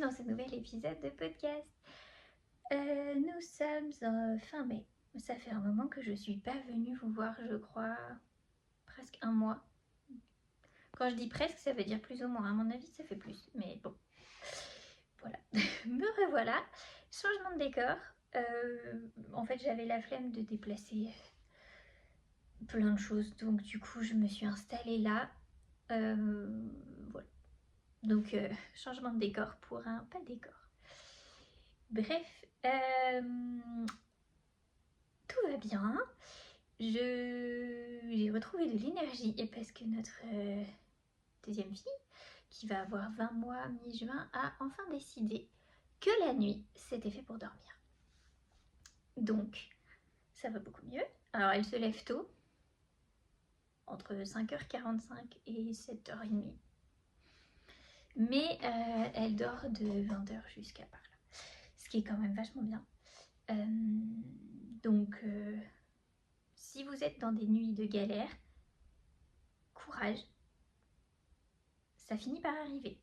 dans ce nouvel épisode de podcast. Nous sommes fin mai. Ça fait un moment que je suis pas venue vous voir, je crois, presque un mois. Quand je dis presque, ça veut dire plus ou moins. À mon avis, ça fait plus. Mais bon, voilà. Me revoilà. Changement de décor. En fait, j'avais la flemme de déplacer plein de choses. Donc du coup, je me suis installée là. Voilà. Donc, changement de décor pour un pas décor. Bref, tout va bien. J'ai retrouvé de l'énergie parce que notre deuxième fille, qui va avoir 20 mois mi-juin, a enfin décidé que la nuit, c'était fait pour dormir. Donc, ça va beaucoup mieux. Alors, elle se lève tôt, entre 5h45 et 7h30. Mais elle dort de 20h jusqu'à par là. Ce qui est quand même vachement bien. Donc, si vous êtes dans des nuits de galère, courage. Ça finit par arriver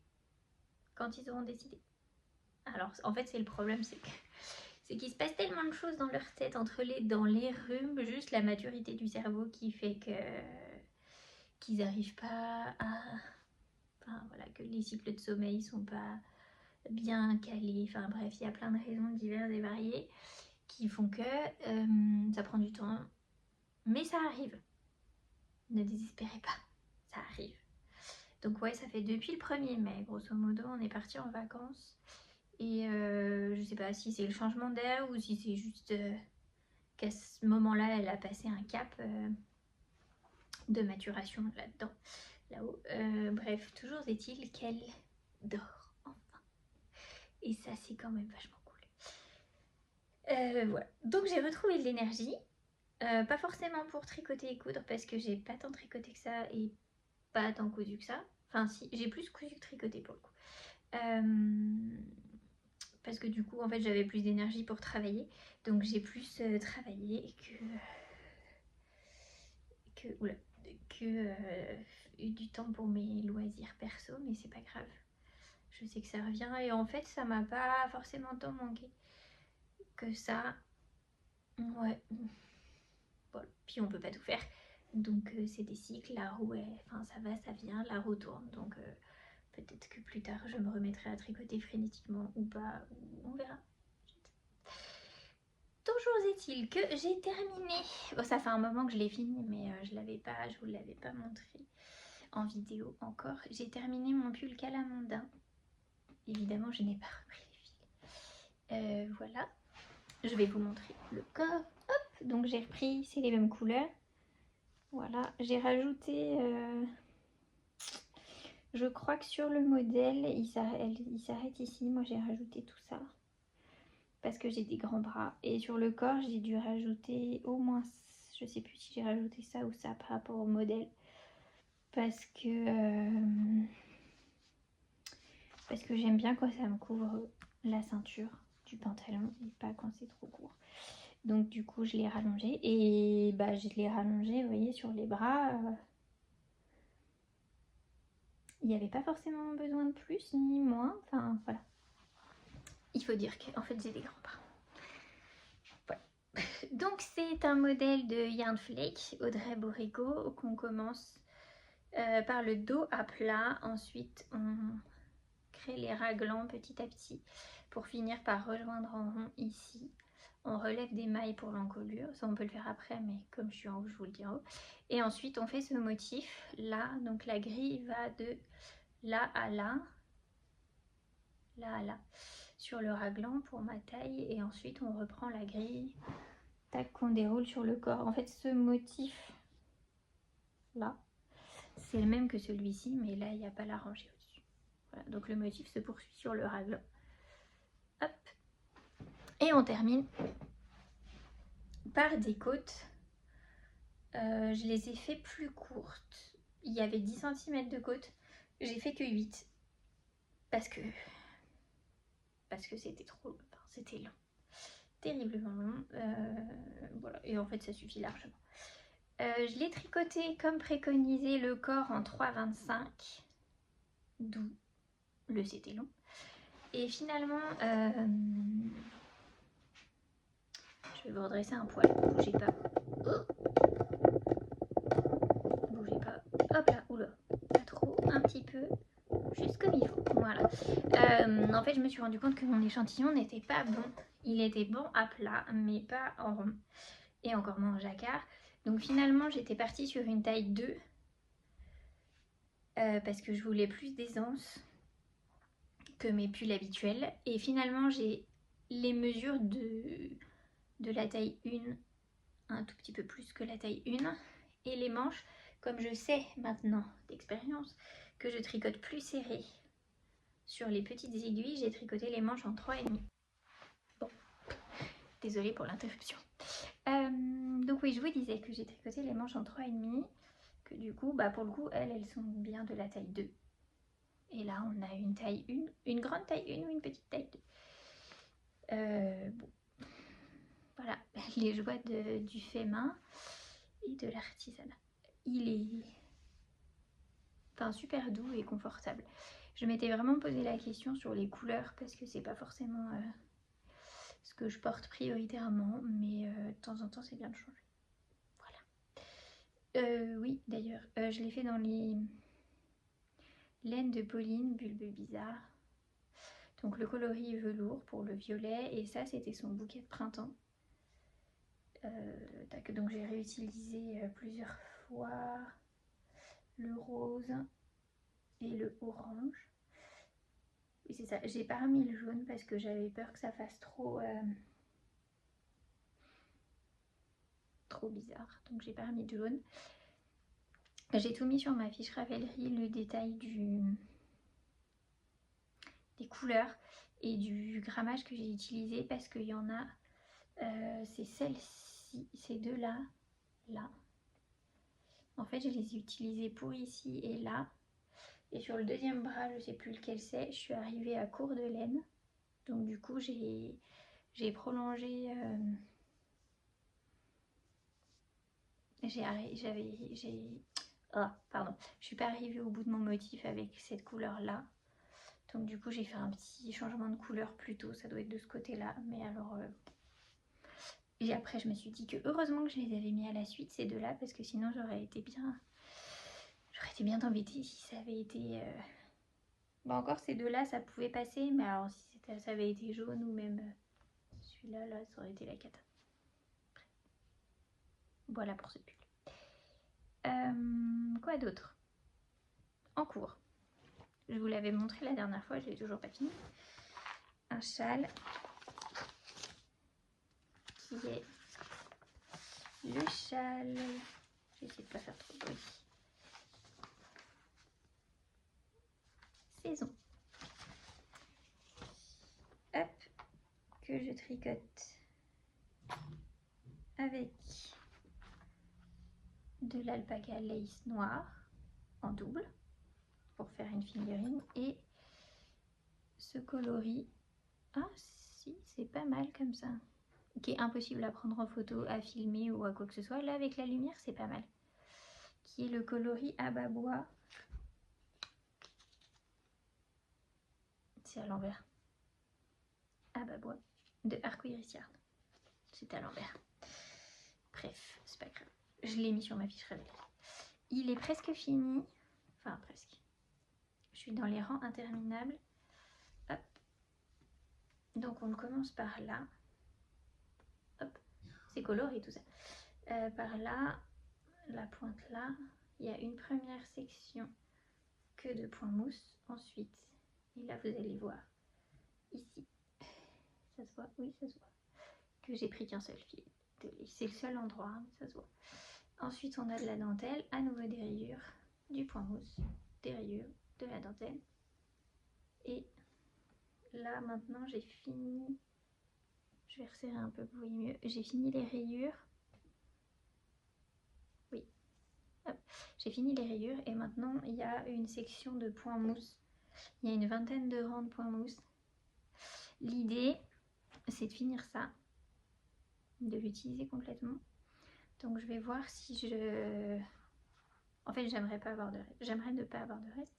quand ils auront décidé. Alors, en fait, c'est le problème, c'est qu'il se passe tellement de choses dans leur tête, dans les rhumes, juste la maturité du cerveau qui fait qu'ils n'arrivent pas à... Enfin, voilà, que les cycles de sommeil sont pas bien calés. Enfin, bref, il y a plein de raisons diverses et variées qui font que ça prend du temps. Mais ça arrive. Ne désespérez pas, ça arrive. Donc ouais, ça fait depuis le 1er mai, grosso modo, on est parti en vacances. Et je sais pas si c'est le changement d'air ou si c'est juste qu'à ce moment-là, elle a passé un cap de maturation là-dedans, là-haut. Bref, toujours est-il qu'elle dort enfin. Et ça, c'est quand même vachement cool. Voilà. Donc j'ai retrouvé de l'énergie. Pas forcément pour tricoter et coudre parce que j'ai pas tant tricoté que ça et pas tant cousu que ça. Enfin si, j'ai plus cousu que tricoté pour le coup. Parce que du coup, en fait, j'avais plus d'énergie pour travailler. Donc j'ai plus travaillé eu du temps pour mes loisirs perso, mais c'est pas grave. Je sais que ça revient et en fait, ça m'a pas forcément tant manqué que ça. Ouais. Bon, puis on peut pas tout faire. Donc c'est des cycles, la roue, enfin ça va, ça vient, la roue tourne. Donc peut-être que plus tard, je me remettrai à tricoter frénétiquement ou pas, on verra. Toujours est-il que j'ai terminé. Bon, ça fait un moment que je l'ai fini, mais je vous l'avais pas montré en vidéo encore. J'ai terminé mon pull calamondin. Évidemment, je n'ai pas repris les fils. Voilà. Je vais vous montrer le corps. Hop, donc j'ai repris, c'est les mêmes couleurs. Voilà, j'ai rajouté... je crois que sur le modèle, il s'arrête ici. Moi, j'ai rajouté tout ça. Parce que j'ai des grands bras. Et sur le corps, j'ai dû rajouter au moins... Je sais plus si j'ai rajouté ça ou ça par rapport au modèle. Parce que j'aime bien quand ça me couvre la ceinture du pantalon et pas quand c'est trop court. Donc du coup, je l'ai rallongé. Et bah, je l'ai rallongé, vous voyez, sur les bras. Il n'y avait pas forcément besoin de plus ni moins. Enfin, voilà. Il faut dire qu'en fait, j'ai des grands bras. Donc c'est un modèle de Yarn Flake Audrey Borrego qu'on commence par le dos à plat. Ensuite on crée les raglans petit à petit pour finir par rejoindre en rond ici. On relève des mailles pour l'encolure, ça on peut le faire après mais comme je suis en haut je vous le dis en haut. Et ensuite on fait ce motif là, donc la grille va de là à là, là à là sur le raglan pour ma taille et ensuite on reprend la grille qu'on déroule sur le corps. En fait, ce motif là, c'est le même que celui-ci, mais là, il n'y a pas la rangée au-dessus. Voilà, donc le motif se poursuit sur le raglan. Hop. Et on termine par des côtes. Je les ai fait plus courtes. Il y avait 10 cm de côte. J'ai fait que 8. Parce que c'était trop long. Enfin, c'était long. Terriblement long. Voilà. Et en fait, ça suffit largement. Je l'ai tricoté comme préconisé le corps en 3,25, d'où le c'était long. Et finalement, je vais vous redresser un poil, bougez pas. Bougez pas. Hop là, oula, pas trop, un petit peu, juste comme il faut. Voilà. En fait, je me suis rendu compte que mon échantillon n'était pas bon. Il était bon à plat, mais pas en rond. Et encore moins en jacquard. Donc finalement, j'étais partie sur une taille 2. Parce que je voulais plus d'aisance que mes pulls habituels. Et finalement, j'ai les mesures de la taille 1, un tout petit peu plus que la taille 1. Et les manches, comme je sais maintenant d'expérience que je tricote plus serré sur les petites aiguilles, j'ai tricoté les manches en 3,5. Bon, désolée pour l'interruption. Donc oui, je vous disais que j'ai tricoté les manches en 3,5. Que du coup, bah pour le coup, elles sont bien de la taille 2. Et là, on a une taille 1, une grande taille 1 ou une petite taille 2. Bon. Voilà, les joies du fait main et de l'artisanat. Il est super doux et confortable. Je m'étais vraiment posé la question sur les couleurs parce que c'est pas forcément ce que je porte prioritairement, mais de temps en temps c'est bien de changer. Voilà. Oui, d'ailleurs, je l'ai fait dans les laines de Pauline, Bulbe Bizarre. Donc le coloris velours pour le violet, et ça c'était son bouquet de printemps. Donc j'ai réutilisé plusieurs fois le rose et le orange. Oui, c'est ça, j'ai pas remis le jaune parce que j'avais peur que ça fasse trop bizarre, donc j'ai pas remis de jaune. J'ai tout mis sur ma fiche Ravelry, le détail des couleurs et du grammage que j'ai utilisé, parce qu'il y en a, c'est celle-ci, ces deux-là, là. En fait, je les ai utilisés pour ici et là. Et sur le deuxième bras, je sais plus lequel c'est, je suis arrivée à court de laine. Donc du coup, j'ai prolongé... pardon, je suis pas arrivée au bout de mon motif avec cette couleur là, donc du coup j'ai fait un petit changement de couleur plutôt, ça doit être de ce côté là, mais alors et après je me suis dit que heureusement que je les avais mis à la suite ces deux là, parce que sinon j'aurais été bien embêtée si ça avait été bon, encore ces deux là ça pouvait passer, mais alors si ça avait été jaune ou même celui-là là, ça aurait été la cata. Voilà pour ce pull. Quoi d'autre en cours? Je vous l'avais montré la dernière fois, je l'ai toujours pas fini. Un châle qui est le châle. Je vais essayer de pas faire trop de bruit. Saison. Hop, que je tricote avec de l'alpaga lace noir en double pour faire une figurine, et ce coloris, ah si, c'est pas mal comme ça, qui est impossible à prendre en photo, à filmer ou à quoi que ce soit. Là avec la lumière c'est pas mal, qui est le coloris abat bois. C'est à l'envers. Abat bois de Arcoiris Yarn. C'est à l'envers. Bref, c'est pas grave. Je l'ai mis sur ma fiche Ravelry. Il est presque fini. Enfin, presque. Je suis dans les rangs interminables. Hop. Donc, on commence par là. Hop. C'est coloré tout ça. Par là, la pointe là. Il y a une première section que de points mousse. Ensuite, et là, vous allez voir. Ici. Ça se voit? Oui, ça se voit. Que j'ai pris qu'un seul fil. C'est le seul endroit, hein, ça se voit. Ensuite, on a de la dentelle, à nouveau des rayures, du point mousse, des rayures, de la dentelle. Et là, maintenant, j'ai fini. Je vais resserrer un peu pour vous voyez mieux. J'ai fini les rayures. Oui. J'ai fini les rayures et maintenant, il y a une section de points mousse. Il y a une vingtaine de rangs de points mousse. L'idée, c'est de finir ça, de l'utiliser complètement. Donc, je vais voir si je... En fait, j'aimerais pas avoir de reste. J'aimerais ne pas avoir de reste.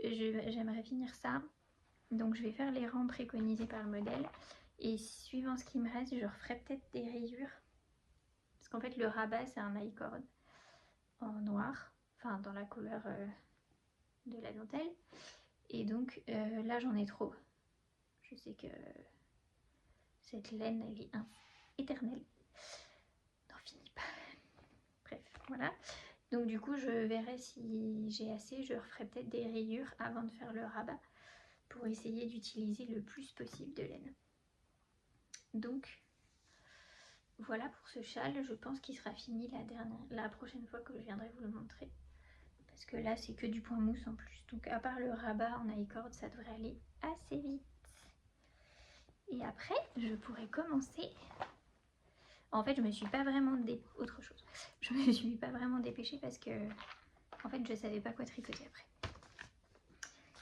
j'aimerais finir ça. Donc je vais faire les rangs préconisés par le modèle. Et suivant ce qui me reste, je referai peut-être des rayures. Parce qu'en fait le rabat c'est un I-cord en noir. Enfin dans la couleur de la dentelle. Et donc là j'en ai trop. Je sais que cette laine elle est éternelle. N'en finit pas. Bref, voilà. Donc du coup je verrai si j'ai assez. Je referai peut-être des rayures avant de faire le rabat. Pour essayer d'utiliser le plus possible de laine. Donc voilà pour ce châle, je pense qu'il sera fini la prochaine fois que je viendrai vous le montrer. Parce que là c'est que du point mousse en plus. Donc à part le rabat en I-cord, ça devrait aller assez vite. Et après je pourrais commencer. En fait je me suis pas vraiment autre chose. Je me suis pas vraiment dépêchée parce que en fait je savais pas quoi tricoter après.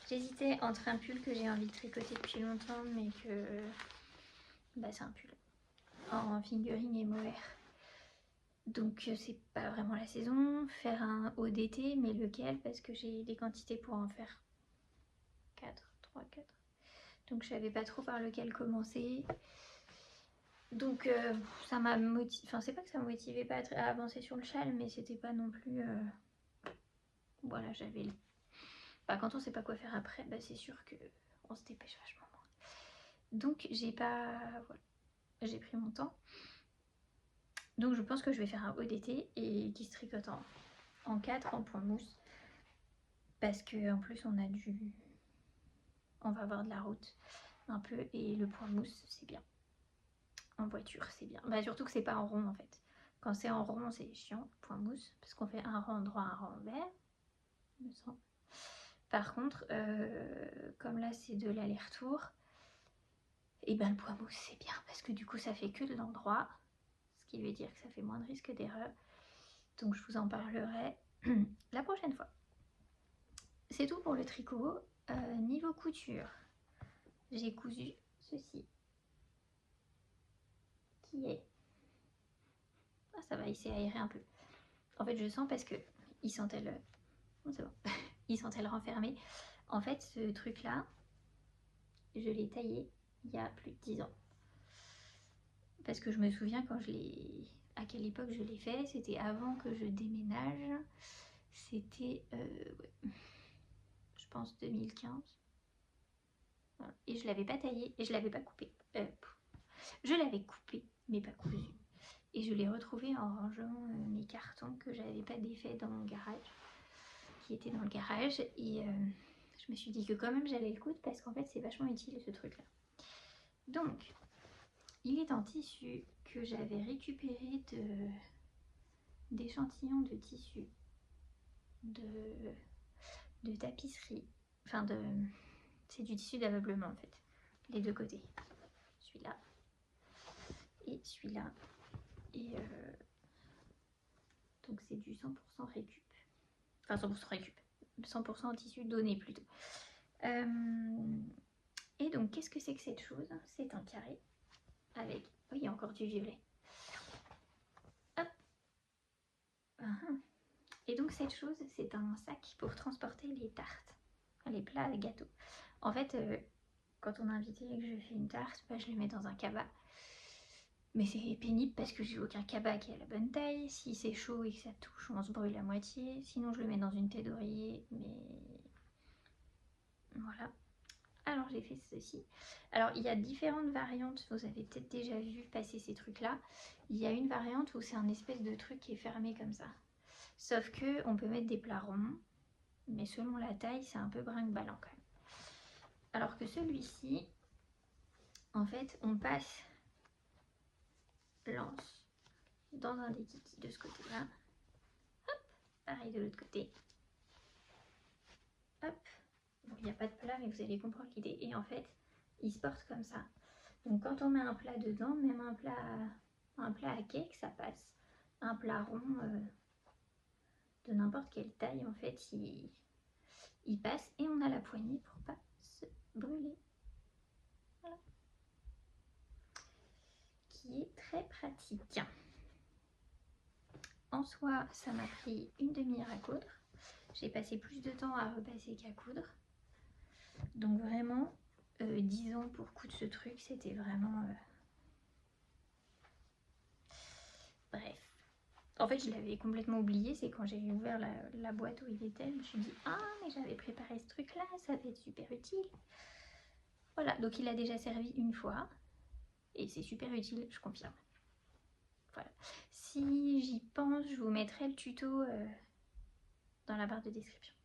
J'hésitais entre un pull que j'ai envie de tricoter depuis longtemps mais que bah, c'est un pull en fingering et mohair. Donc c'est pas vraiment la saison. Faire un haut d'été, mais lequel? Parce que j'ai des quantités pour en faire 4, 3, 4. Donc je savais pas trop par lequel commencer. Donc ça m'a motivé. Enfin c'est pas que ça me motivait pas à avancer sur le châle, mais c'était pas non plus... Voilà, j'avais... Bah, quand on sait pas quoi faire après, bah, c'est sûr qu'on se dépêche vachement moins. Donc j'ai pas... Voilà. J'ai pris mon temps. Donc je pense que je vais faire un haut d'été et qui se tricote en 4 en point mousse. Parce que en plus on va avoir de la route un peu et le point mousse c'est bien. En voiture c'est bien. Bah surtout que c'est pas en rond en fait. Quand c'est en rond c'est chiant, point mousse, parce qu'on fait un rang droit, un rang vert. Me semble. Par contre, comme là c'est de l'aller-retour, et ben le point mousse c'est bien parce que du coup ça fait que de l'endroit. Ce qui veut dire que ça fait moins de risque d'erreur. Donc je vous en parlerai la prochaine fois. C'est tout pour le tricot. Niveau couture, j'ai cousu ceci. Qui est... Ah ça va, il s'est aéré un peu. En fait je sens parce que il sentait le... Oh, c'est bon. Il sentait le renfermer. En fait ce truc là, je l'ai taillé il y a plus de 10 ans. Parce que je me souviens quand je l'ai... À quelle époque je l'ai fait, c'était avant que je déménage. C'était... Ouais. Je pense 2015. Voilà. Et je l'avais pas taillé et je l'avais pas coupé. Je l'avais coupé mais pas cousu. Et je l'ai retrouvé en rangeant mes cartons que j'avais pas défaits dans mon garage, qui étaient dans le garage. Et je me suis dit que quand même j'allais le coudre parce qu'en fait c'est vachement utile ce truc là. Donc il est en tissu que j'avais récupéré d'échantillons de tissu de tapisserie. Enfin c'est du tissu d'ameublement en fait. Les deux côtés. Celui-là et celui-là. Et donc c'est du 100% récup. Enfin 100% récup. 100% en tissu donné plutôt. Et donc qu'est-ce que c'est que cette chose? C'est un carré avec... Oh, il y a encore du violet. Hop. Et donc cette chose, c'est un sac pour transporter les tartes, les plats à gâteau. En fait, quand on est invité et que je fais une tarte, bah, je les mets dans un cabas. Mais c'est pénible parce que j'ai aucun cabas qui a la bonne taille. Si c'est chaud et que ça touche, on se brûle la moitié. Sinon, je le mets dans une tête d'oreiller. Mais voilà. Alors, j'ai fait ceci. Alors, il y a différentes variantes. Vous avez peut-être déjà vu passer ces trucs-là. Il y a une variante où c'est un espèce de truc qui est fermé comme ça. Sauf que on peut mettre des plats ronds. Mais selon la taille, c'est un peu brinque-ballant quand même. Alors que celui-ci, en fait, on passe l'anse dans un des kikis de ce côté-là. Hop, pareil de l'autre côté. Hop, bon, il n'y a pas de plat, mais vous allez comprendre l'idée. Et en fait, il se porte comme ça. Donc quand on met un plat dedans, même un plat à cake, ça passe. Un plat rond de n'importe quelle taille, en fait, il passe. Et on a la poignée pour pas se brûler. Voilà. Qui est très pratique. En soi, ça m'a pris une demi-heure à coudre. J'ai passé plus de temps à repasser qu'à coudre. Donc vraiment, 10 ans pour coudre ce truc, c'était vraiment... Bref. En fait, je l'avais complètement oublié. C'est quand j'ai ouvert la boîte où il était, je me suis dit « Ah, mais j'avais préparé ce truc-là, ça va être super utile. » Voilà, donc il a déjà servi une fois. Et c'est super utile, je confirme. Voilà. Si j'y pense, je vous mettrai le tuto dans la barre de description.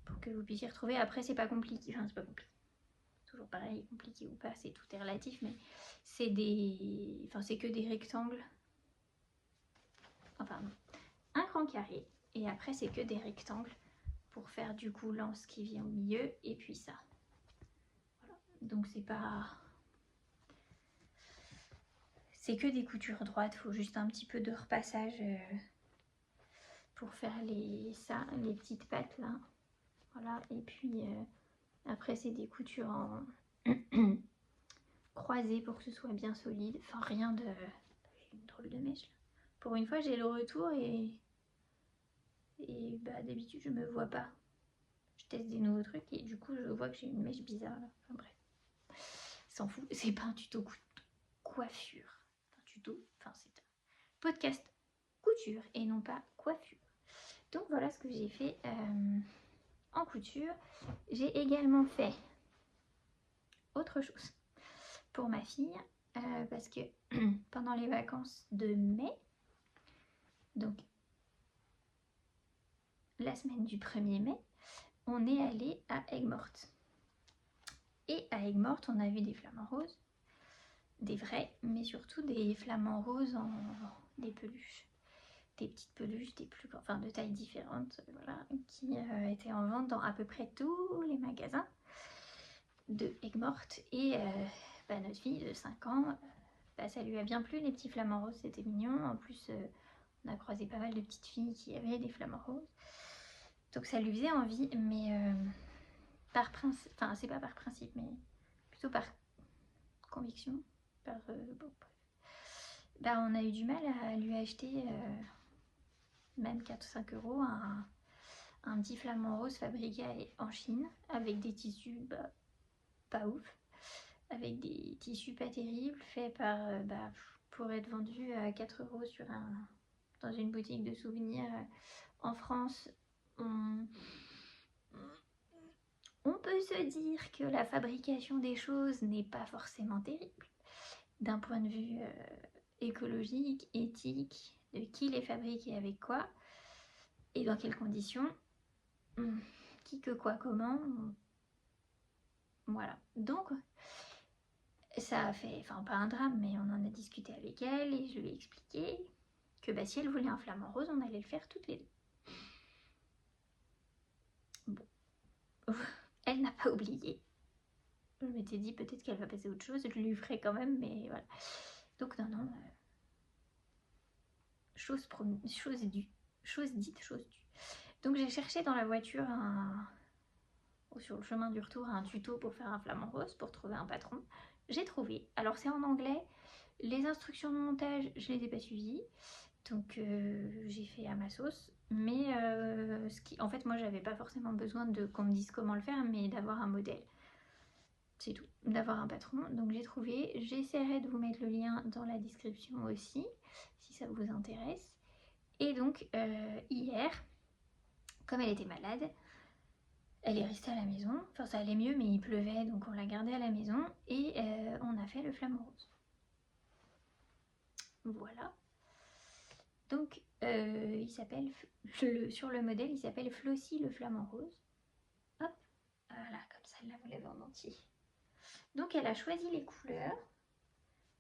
Pour que vous puissiez retrouver. Après, c'est pas compliqué. Enfin, c'est pas compliqué. Toujours pareil, compliqué ou pas, c'est tout est relatif. Mais c'est des... Enfin, c'est que des rectangles. Enfin, non. Un grand carré. Et après, c'est que des rectangles. Pour faire du coup l'anse qui vient au milieu. Et puis ça. Voilà. Donc c'est pas... C'est que des coutures droites. Il faut juste un petit peu de repassage pour faire les petites pattes là. Voilà. Et puis après, c'est des coutures en croisées pour que ce soit bien solide. Enfin, rien de... J'ai une drôle de mèche là. Pour une fois, j'ai le retour et bah, d'habitude, je me vois pas. Je teste des nouveaux trucs et du coup, je vois que j'ai une mèche bizarre là. Enfin bref. S'en fout. C'est pas un tuto coiffure. Un tuto. Enfin, c'est un podcast couture et non pas coiffure. Donc voilà ce que j'ai fait en couture. J'ai également fait autre chose pour ma fille parce que pendant les vacances de mai, donc la semaine du 1er mai, on est allé à Aigues-Mortes. Et à Aigues-Mortes, on a vu des flamants roses, des vrais, mais surtout des flamants roses en des peluches. Des petites peluches, des plus enfin de tailles différentes, voilà, qui étaient en vente dans à peu près tous les magasins de Aigues-Mortes. Et bah, notre fille de 5 ans, bah, ça lui a bien plu, les petits flamants roses, c'était mignon. En plus, on a croisé pas mal de petites filles qui avaient des flamants roses. Donc ça lui faisait envie, mais par principe, enfin c'est pas par principe, mais plutôt par conviction, par bon, bah, on a eu du mal à lui acheter même 4-5 euros un petit flamant rose fabriqué en Chine avec des tissus bah, pas ouf, avec des tissus pas terribles faits par bah, pour être vendus à 4 euros dans une boutique de souvenirs en France. On peut se dire que la fabrication des choses n'est pas forcément terrible d'un point de vue écologique, éthique, de qui les fabrique et avec quoi et dans quelles conditions, qui que quoi comment, voilà. Donc ça a fait, enfin pas un drame, mais on en a discuté avec elle et je lui ai expliqué que bah, si elle voulait un flamant rose, on allait le faire toutes les deux. Bon, elle n'a pas oublié. Je m'étais dit peut-être qu'elle va passer à autre chose, je lui ferai quand même, mais voilà. Donc non, chose dite, chose due. Donc j'ai cherché dans la voiture sur le chemin du retour un tuto pour faire un flamant rose, pour trouver un patron. J'ai trouvé. Alors c'est en anglais. Les instructions de montage, je les ai pas suivies. Donc j'ai fait à ma sauce. Mais en fait, moi, j'avais pas forcément besoin qu'on me dise comment le faire, mais d'avoir un modèle. C'est tout, d'avoir un patron. Donc j'ai trouvé. J'essaierai de vous mettre le lien dans la description aussi, si ça vous intéresse. Et donc hier, comme elle était malade, elle est restée à la maison. Enfin, ça allait mieux, mais il pleuvait, donc on l'a gardée à la maison. Et on a fait le flamant rose. Voilà. Donc, il s'appelle, sur le modèle, il s'appelle Flossie le flamant rose. Hop, voilà, comme ça, elle vous l'avez en entier. Donc, elle a choisi les couleurs.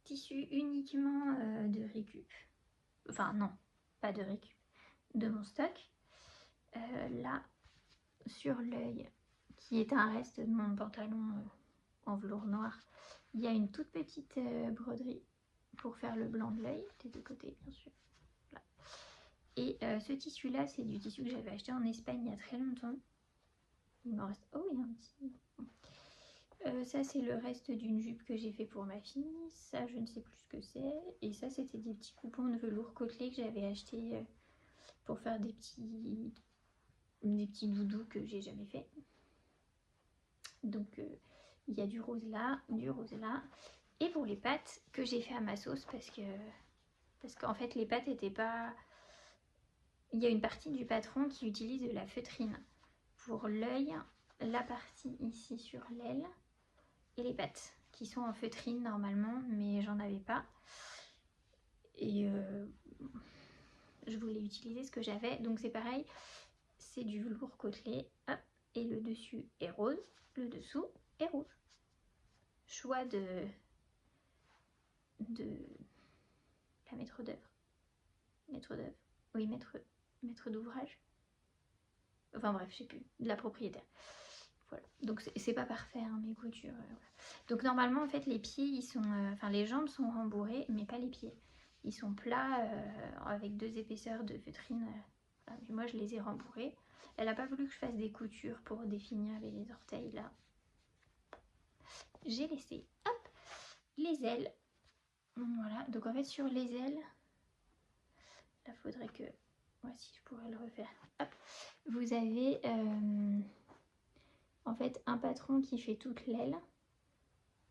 Tissu uniquement de récup. Enfin, non, pas de récup. De mon stock. Là, sur l'œil, qui est un reste de mon pantalon en velours noir, il y a une toute petite broderie pour faire le blanc de l'œil, des deux côtés, bien sûr. Voilà. Et ce tissu là, c'est du tissu que j'avais acheté en Espagne il y a très longtemps. Il m'en reste... Oh, il y a un petit... ça c'est le reste d'une jupe que j'ai fait pour ma fille. Ça je ne sais plus ce que c'est. Et ça c'était des petits coupons de velours côtelé que j'avais acheté pour faire des petits doudous que j'ai jamais fait. Donc il y a du rose là, du rose là. Et pour les pâtes que j'ai fait à ma sauce parce qu'en fait les pâtes étaient pas... Il y a une partie du patron qui utilise de la feutrine pour l'œil, la partie ici sur l'aile et les pattes qui sont en feutrine normalement, mais j'en avais pas. Et je voulais utiliser ce que j'avais, donc c'est pareil, c'est du velours côtelé, hop, et le dessus est rose, le dessous est rouge. Choix de la maître d'œuvre. Maître d'œuvre, oui, maître d'ouvrage. Enfin bref, je sais plus, de la propriétaire. Voilà. Donc c'est pas parfait hein, mes coutures. Voilà. Donc normalement en fait les pieds ils sont, enfin les jambes sont rembourrées mais pas les pieds. Ils sont plats avec 2 épaisseurs de feutrine. Mais moi je les ai rembourrés. Elle a pas voulu que je fasse des coutures pour définir avec les orteils là. J'ai laissé, hop, les ailes. Voilà, donc en fait sur les ailes, là faudrait que, voici je pourrais le refaire. Hop, vous avez en fait un patron qui fait toute l'aile.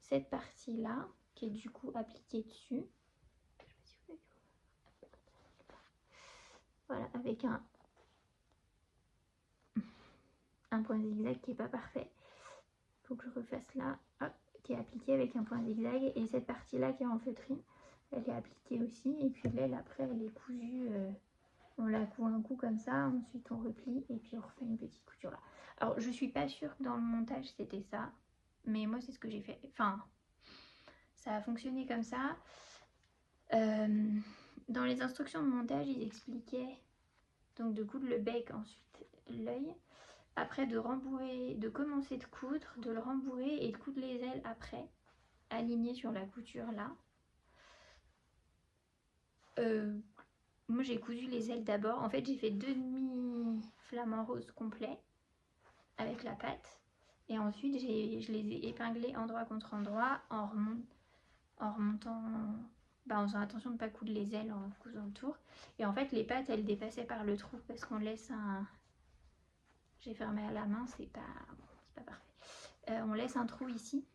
Cette partie là qui est du coup appliquée dessus, voilà, avec un point zigzag qui est pas parfait, faut que je refasse là, hop, qui est appliqué avec un point zigzag, et cette partie là qui est en feutrine elle est appliquée aussi, et puis l'aile après elle est cousue, on la coud un coup comme ça, ensuite on replie et puis on refait une petite couture là. Alors je suis pas sûre que dans le montage c'était ça, mais moi c'est ce que j'ai fait, enfin ça a fonctionné comme ça. Dans les instructions de montage, ils expliquaient donc de coudre le bec, ensuite l'œil, après de rembourrer, de commencer de coudre, de le rembourrer et de coudre les ailes après, alignées sur la couture là. Moi j'ai cousu les ailes d'abord, en fait j'ai fait 2 demi flamant rose complets avec la pâte, et ensuite je les ai épinglés endroit contre endroit en remontant, en faisant attention de ne pas coudre les ailes en cousant le tour. Et en fait les pattes elles dépassaient par le trou parce qu'on laisse un... J'ai fermé à la main, c'est pas parfait. On laisse un trou ici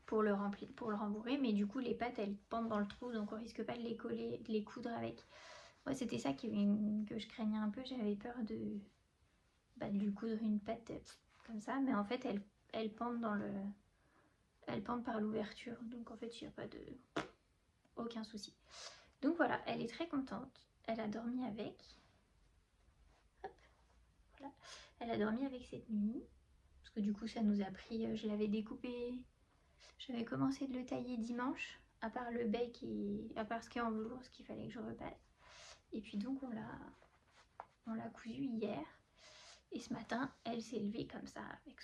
pour le remplir, pour le rembourrer, mais du coup les pattes elles pendent dans le trou, donc on risque pas de les coller, de les coudre avec. Moi c'était ça que je craignais un peu, j'avais peur de lui coudre une patte comme ça, mais en fait elles pendent dans le... Elles pendent par l'ouverture, donc en fait il n'y a pas de... aucun souci. Donc voilà, elle est très contente, elle a dormi avec. Hop, voilà. Elle a dormi avec cette nuit, parce que du coup ça nous a pris, je l'avais découpé, j'avais commencé de le tailler dimanche, à part le bec et à part ce qui est en velours, ce qu'il fallait que je repasse. Et puis donc on l'a cousu hier, et ce matin elle s'est levée comme ça avec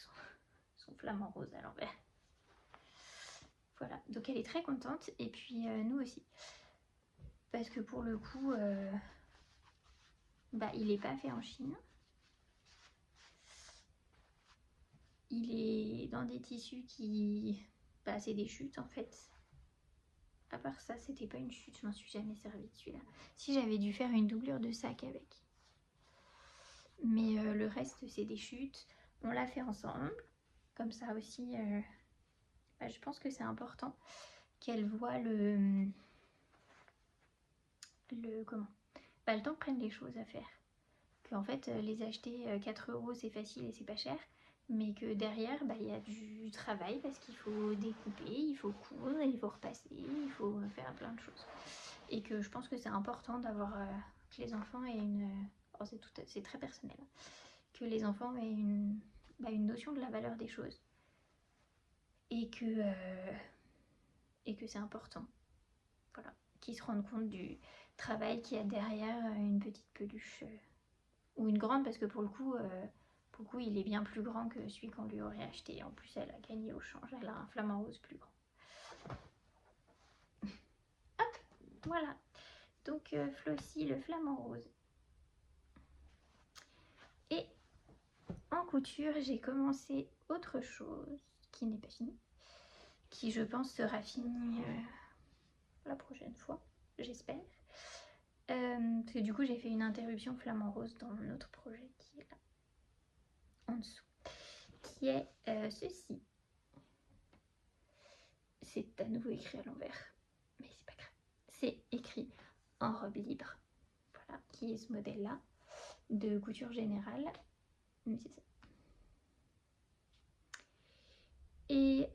son flamant rose à l'envers. Voilà, donc elle est très contente, et puis nous aussi. Parce que pour le coup, il n'est pas fait en Chine. Il est dans des tissus qui... c'est des chutes en fait. À part ça, c'était pas une chute, je m'en suis jamais servi de celui-là. Si, j'avais dû faire une doublure de sac avec. Mais le reste, c'est des chutes. On l'a fait ensemble. Comme ça aussi, je pense que c'est important qu'elle voit le temps que prennent les choses à faire. Qu'en fait, les acheter 4 € c'est facile et c'est pas cher. Mais que derrière, il y a du travail parce qu'il faut découper, il faut coudre, il faut repasser, il faut faire plein de choses. Et que je pense que c'est important d'avoir que les enfants aient une... c'est très personnel. Que les enfants aient une notion de la valeur des choses. Et que c'est important. Voilà. Qu'ils se rendent compte du travail qu'il y a derrière une petite peluche. Ou une grande, parce que pour le coup, il est bien plus grand que celui qu'on lui aurait acheté. En plus, elle a gagné au change. Elle a un flamant rose plus grand. Hop, voilà. Donc, Flossie, le flamant rose. Et en couture, j'ai commencé autre chose qui n'est pas fini. Qui, je pense, sera fini la prochaine fois, j'espère. Parce que du coup, j'ai fait une interruption flamant rose dans mon autre projet qui est là, en dessous. qui est ceci. C'est à nouveau écrit à l'envers, mais c'est pas grave. C'est écrit en robe libre. Voilà, qui est ce modèle-là, de couture générale. Mais c'est ça. Et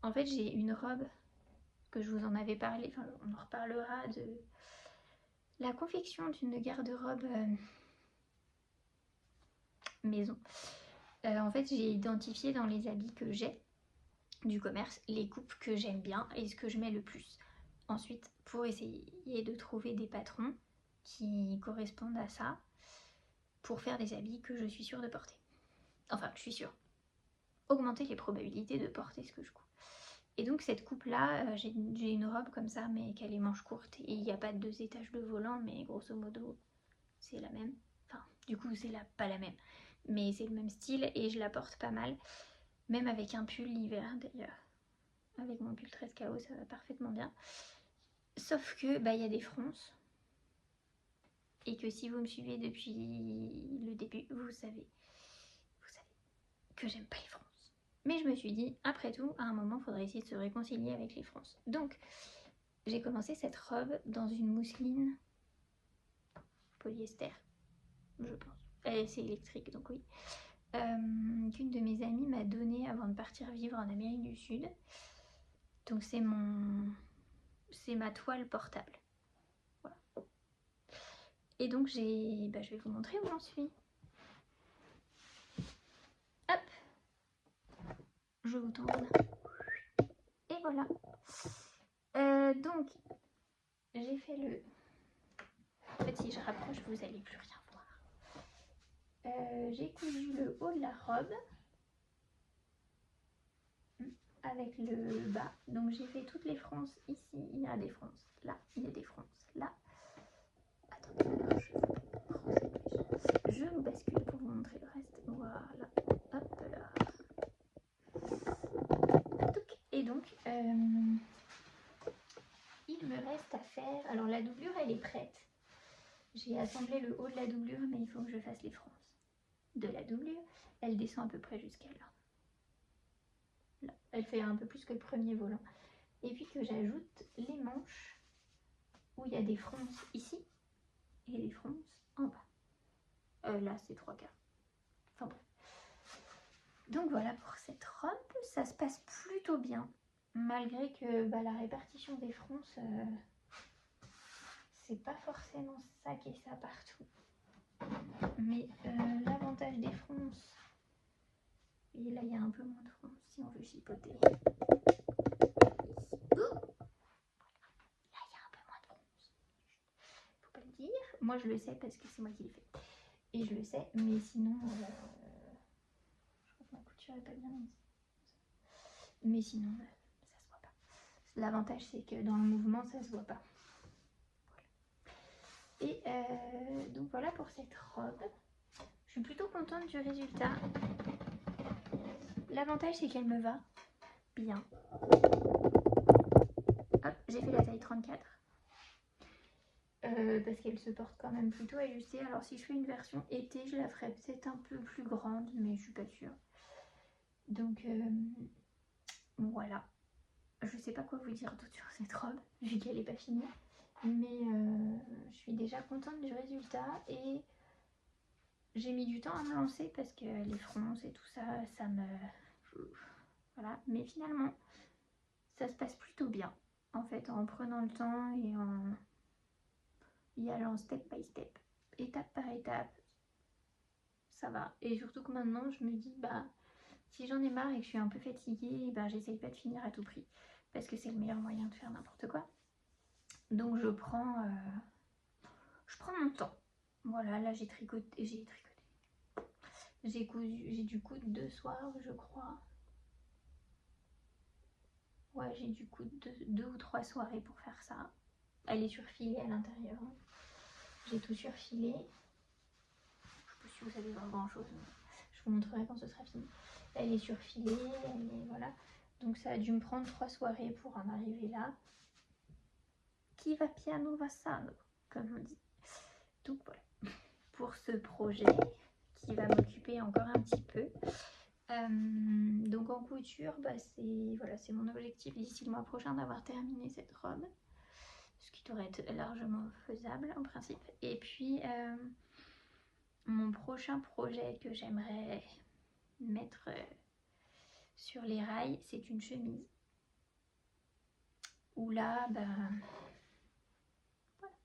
en fait, j'ai une robe que je vous en avais parlé, enfin on en reparlera, de la confection d'une garde-robe maison. En fait, j'ai identifié dans les habits que j'ai du commerce les coupes que j'aime bien et ce que je mets le plus. Ensuite, pour essayer de trouver des patrons qui correspondent à ça, pour faire des habits que je suis sûre de porter. Enfin, je suis sûre. Augmenter les probabilités de porter ce que je coupe. Et donc cette coupe là, j'ai une robe comme ça mais qu'elle est manche courte et il n'y a pas de 2 étages de volant, mais grosso modo c'est la même. Enfin du coup c'est pas la même, mais c'est le même style et je la porte pas mal. Même avec un pull l'hiver d'ailleurs. Avec mon pull 13 KO ça va parfaitement bien. Sauf que bah il y a des fronces. Et que si vous me suivez depuis le début, vous savez que j'aime pas les fronces. Mais je me suis dit, après tout, à un moment, il faudrait essayer de se réconcilier avec les fronces. Donc, j'ai commencé cette robe dans une mousseline polyester, je pense. C'est électrique, donc oui. Qu'une de mes amies m'a donnée avant de partir vivre en Amérique du Sud. Donc c'est ma toile portable. Voilà. Et donc je vais vous montrer où j'en suis. Hop, je vous tourne. Et voilà. Donc, j'ai fait le... En fait, si je rapproche, vous n'allez plus rien voir. J'ai cousu le haut de la robe avec le bas. Donc, j'ai fait toutes les fronces ici. Il y a des fronces là. Il y a des fronces là. Attendez, alors je vous bascule pour vous montrer le reste. Voilà. Hop là. Et donc, il me reste à faire... Alors, la doublure, elle est prête. J'ai assemblé le haut de la doublure, mais il faut que je fasse les fronces de la doublure. Elle descend à peu près jusqu'à là. Là. Elle fait un peu plus que le premier volant. Et puis que j'ajoute les manches où il y a des fronces ici et les fronces en bas. Là, c'est 3/4. Enfin bref. Donc voilà pour cette robe. Ça se passe plutôt bien. Malgré que la répartition des fronces, c'est pas forcément ça qui est ça partout. Mais l'avantage des fronces, et là il y a un peu moins de fronces si on veut chipoter. Là il y a un peu moins de fronces. Faut pas le dire. Moi je le sais parce que c'est moi qui l'ai fait. Et je le sais, mais sinon, je crois que ma couture est pas bien mise. Mais sinon, ça se voit pas. L'avantage c'est que dans le mouvement, ça se voit pas. Et donc voilà pour cette robe. Je suis plutôt contente du résultat. L'avantage c'est qu'elle me va bien. Hop, j'ai fait la taille 34. Parce qu'elle se porte quand même plutôt ajustée. Alors si je fais une version été, je la ferai peut-être un peu plus grande, mais je suis pas sûre. Donc voilà. Je sais pas quoi vous dire d'autre sur cette robe, vu qu'elle n'est pas finie. Mais je suis déjà contente du résultat et j'ai mis du temps à me lancer parce que les fronces et tout ça, ça me... Voilà, mais finalement, ça se passe plutôt bien. En fait, en prenant le temps et en y allant step by step, étape par étape, ça va. Et surtout que maintenant, je me dis, si j'en ai marre et que je suis un peu fatiguée, j'essaye pas de finir à tout prix. Parce que c'est le meilleur moyen de faire n'importe quoi. Donc je prends mon temps. Voilà, là j'ai tricoté. J'ai dû coudre 2 soirs, je crois. Ouais, j'ai dû coudre 2 ou 3 soirées pour faire ça. Elle est surfilée à l'intérieur. J'ai tout surfilé. Je sais pas si vous allez voir grand chose, mais je vous montrerai quand ce sera fini. Elle est surfilée, voilà. Donc ça a dû me prendre 3 soirées pour en arriver là. Qui va piano va sano, comme on dit. Donc voilà, pour ce projet qui va m'occuper occuper encore un petit peu. Donc en couture, bah c'est mon objectif d'ici le mois prochain d'avoir terminé cette robe, ce qui devrait être largement faisable en principe. Et puis mon prochain projet que j'aimerais mettre sur les rails, c'est une chemise. Où là, bah, voilà,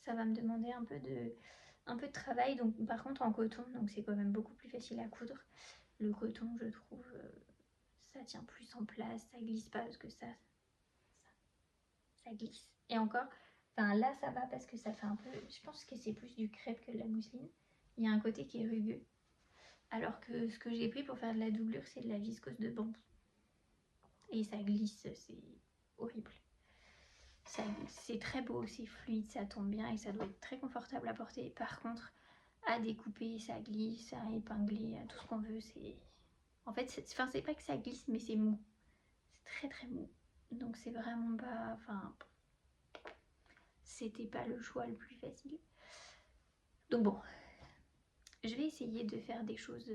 ça va me demander un peu de travail. Donc par contre en coton, donc c'est quand même beaucoup plus facile à coudre. Le coton, je trouve, ça tient plus en place, ça glisse pas parce que ça glisse. Et encore, enfin là ça va parce que ça fait un peu, je pense que c'est plus du crêpe que de la mousseline. Il y a un côté qui est rugueux. Alors que ce que j'ai pris pour faire de la doublure, c'est de la viscose de bambou. Et ça glisse, c'est horrible. C'est très beau, c'est fluide, ça tombe bien et ça doit être très confortable à porter. Par contre, à découper, ça glisse, à épingler, à tout ce qu'on veut, c'est... En fait, c'est pas que ça glisse, mais c'est mou. C'est très très mou. Donc c'est vraiment pas... Enfin, c'était pas le choix le plus facile. Donc bon, je vais essayer de faire des choses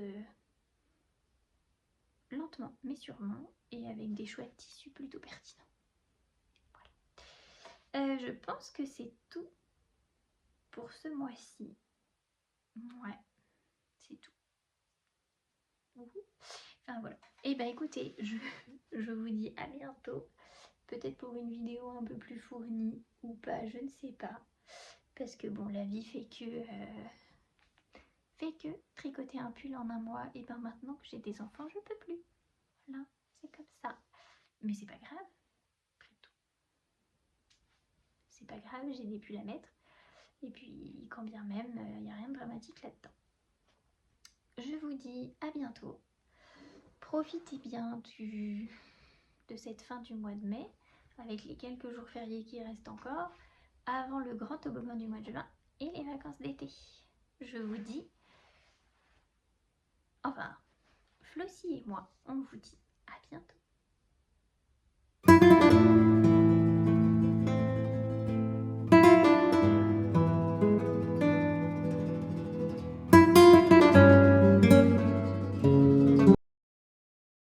lentement, mais sûrement, et avec des chouettes tissus plutôt pertinents. Voilà. Je pense que c'est tout pour ce mois-ci. Ouais, c'est tout. Enfin voilà. Et bah écoutez, je vous dis à bientôt. Peut-être pour une vidéo un peu plus fournie ou pas, je ne sais pas. Parce que bon, la vie fait que tricoter un pull en un mois, et ben maintenant que j'ai des enfants, je peux plus. Voilà, c'est comme ça. Mais c'est pas grave, après tout. C'est pas grave, j'ai des pulls à mettre. Et puis, quand bien même, il n'y a rien de dramatique là-dedans. Je vous dis à bientôt. Profitez bien de cette fin du mois de mai, avec les quelques jours fériés qui restent encore, avant le grand toboggan du mois de juin et les vacances d'été. Je vous dis, enfin, Flossie et moi, on vous dit à bientôt.